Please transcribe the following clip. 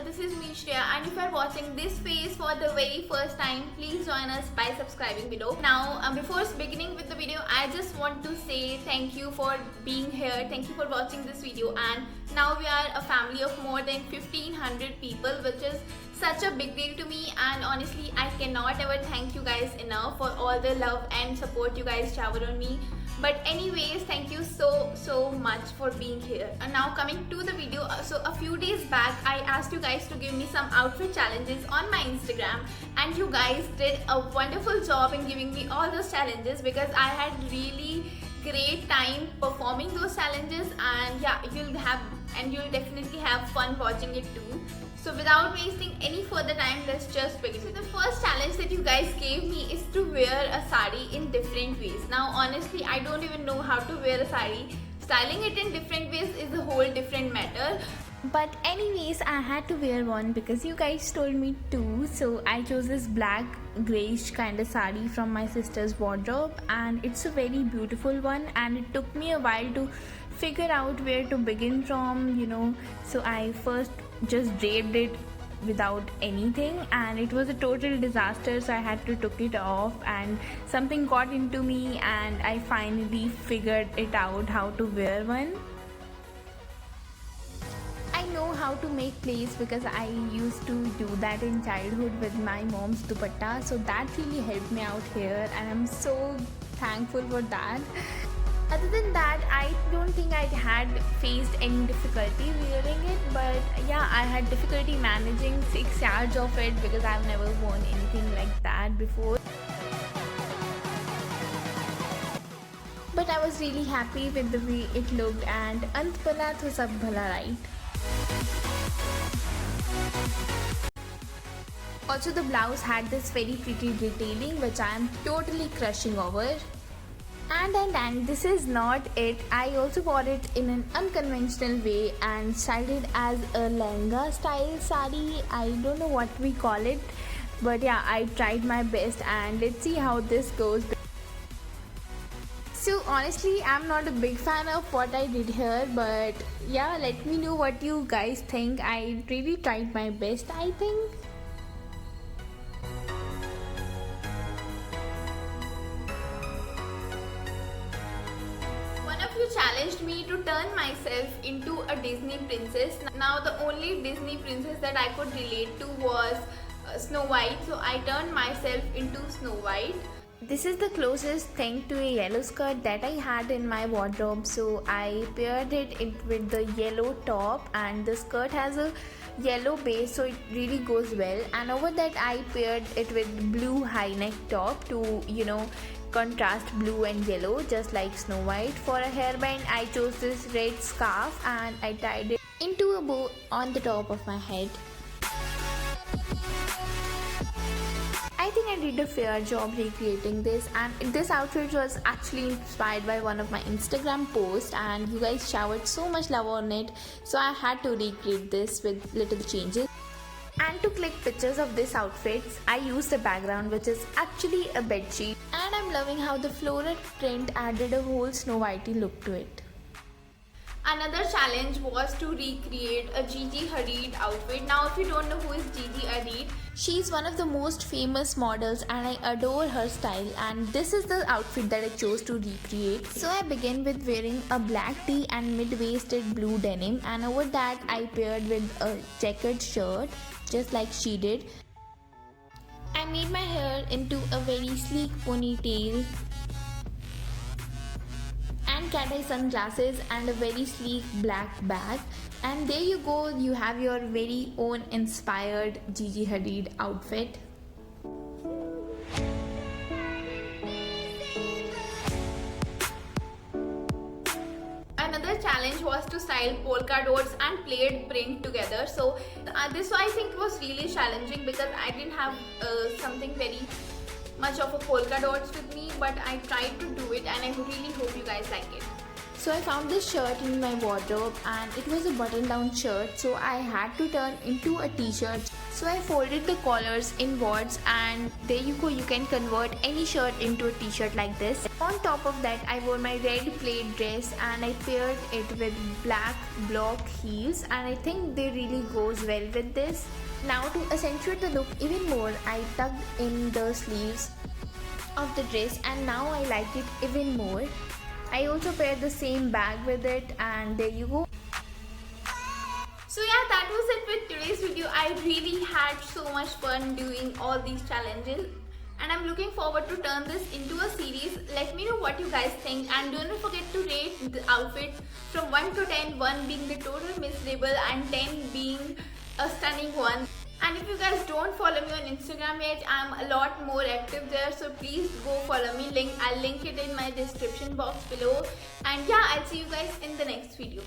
this is me Shreya, and if you are watching this phase for the very first time, please join us by subscribing below. Now, before beginning with the video, I just want to say thank you for being here. Thank you for watching this video, and now we are a family of more than 1500 people, which is such a big deal to me, and honestly I cannot ever thank you guys enough for all the love and support you guys shower on me. But anyways, thank you so much for being here. And now coming to the video, so a few days back I asked you guys to give me some outfit challenges on my Instagram, and you guys did a wonderful job in giving me all those challenges because I had really great time performing those challenges, and yeah, you'll definitely have fun watching it too. So without wasting any further time, let's just begin. So the first challenge that you guys gave me is to wear a sari in different ways. Now honestly, I don't even know how to wear a sari. Styling it in different ways is a whole different matter. But anyways, I had to wear one because you guys told me to. So I chose this black grayish kind of sari from my sister's wardrobe, and it's a very beautiful one, and it took me a while to figure out where to begin from. So I first just draped it without anything, and it was a total disaster, so I had to took it off, and something got into me, and I finally figured it out how to wear one. I know how to make plaits because I used to do that in childhood with my mom's dupatta, so that really helped me out here, and I'm so thankful for that. Other than that, I don't think I had faced any difficulty wearing it, but yeah, I had difficulty managing 6 yards of it because I've never worn anything like that before. But I was really happy with the way it looked, and ant bhala to sab bhala, right? Also, the blouse had this very pretty detailing which I am totally crushing over. And this is not it. I also wore it in an unconventional way and styled it as a lehenga style sari. I don't know what we call it, but yeah, I tried my best, and let's see how this goes. So honestly, I'm not a big fan of what I did here, but yeah, let me know what you guys think. I really tried my best, I think. You challenged me to turn myself into a Disney princess. Now the only Disney princess that I could relate to was Snow White, so I turned myself into Snow White. This is the closest thing to a yellow skirt that I had in my wardrobe, so I paired it with the yellow top, and the skirt has a yellow base, so it really goes well, and over that I paired it with blue high neck top to contrast blue and yellow just like Snow White. For a hairband, I chose this red scarf and I tied it into a bow on the top of my head. I think I did a fair job recreating this, and this outfit was actually inspired by one of my Instagram posts, and you guys showered so much love on it, so I had to recreate this with little changes. And to click pictures of this outfit, I used a background which is actually a bedsheet, and I'm loving how the floral print added a whole Snow Whitey look to it. Another challenge was to recreate a Gigi Hadid outfit. Now if you don't know who is Gigi Hadid, she's one of the most famous models, and I adore her style, and this is the outfit that I chose to recreate. So I began with wearing a black tee and mid-waisted blue denim, and over that I paired with a checkered shirt just like she did. I made my hair into a very sleek ponytail and cat-eye sunglasses and a very sleek black bag, and there you go, you have your very own inspired Gigi Hadid outfit. Another challenge was to style polka dots and plaid print together. So this I think was really challenging because I didn't have something very much of a polka dots with me, but I tried to do it, and I really hope you guys like it. So I found this shirt in my wardrobe and it was a button down shirt, so I had to turn into a t-shirt. So I folded the collars inwards and there you go, you can convert any shirt into a t-shirt like this. On top of that, I wore my red plaid dress and I paired it with black block heels, and I think they really goes well with this. Now to accentuate the look even more, I tucked in the sleeves of the dress and now I like it even more. I also paired the same bag with it, and there you go. So yeah, that was it with today's video. I really had so much fun doing all these challenges and I'm looking forward to turn this into a series. Let me know what you guys think, and don't forget to rate the outfit from 1 to 10, 1 being the total miserable and 10 being a stunning one. And if you guys don't follow me on Instagram yet, I'm a lot more active there, so please go follow me. I'll link it in my description box below. And yeah, I'll see you guys in the next video.